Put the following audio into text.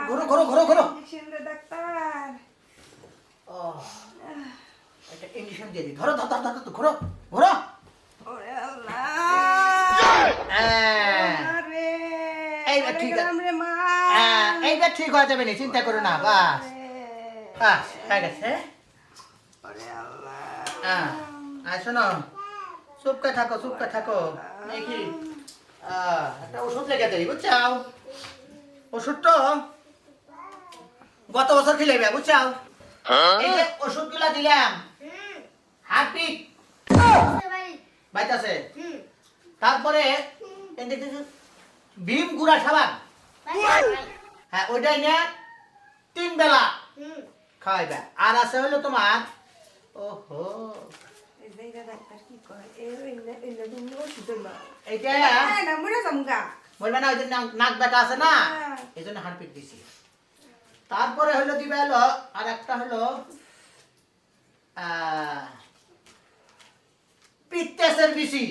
ঘোরো ঘোরো ঘোরো ঘোরো ইঞ্জেকশন দে ডাক্তার। ও এটা ইঞ্জেকশন দিয়ে দি ধরো ধরো ধরো ধরো ঘোরো ঘোরো ওরে আল্লাহ আরে এইবার ঠিক আছে রে মা এইবার ঠিক হয়ে যাবে না চিন্তা করো না বাস বাস হয়ে গেছে ওরে আল্লাহ আর শোনো চুপকে থাকো দেখি একটা ওষুধ লেগে দেয় বুঝছাও ওষুধটা গত বছর খেলেবে বুঝছাও এই যে ওষুধগুলা দিলাম হারপিক বাইতাছে তারপরে ভীম গুড়া সাবান হ্যাঁ ওইটাই নিয়ে 3 বেলা খাওয়াইবে আর আছে হলো তোমার ওহো এইটা ডাক্তার কি কয় এই দিন ওষুধ না এইটা না মরে যামগা বলবে না ওই যে নাক ব্যথা আছে না এই জন্য হারপিক দিছি তারপরে হলো দিবে হলো আর একটা হলো পিত্তেসের বিসি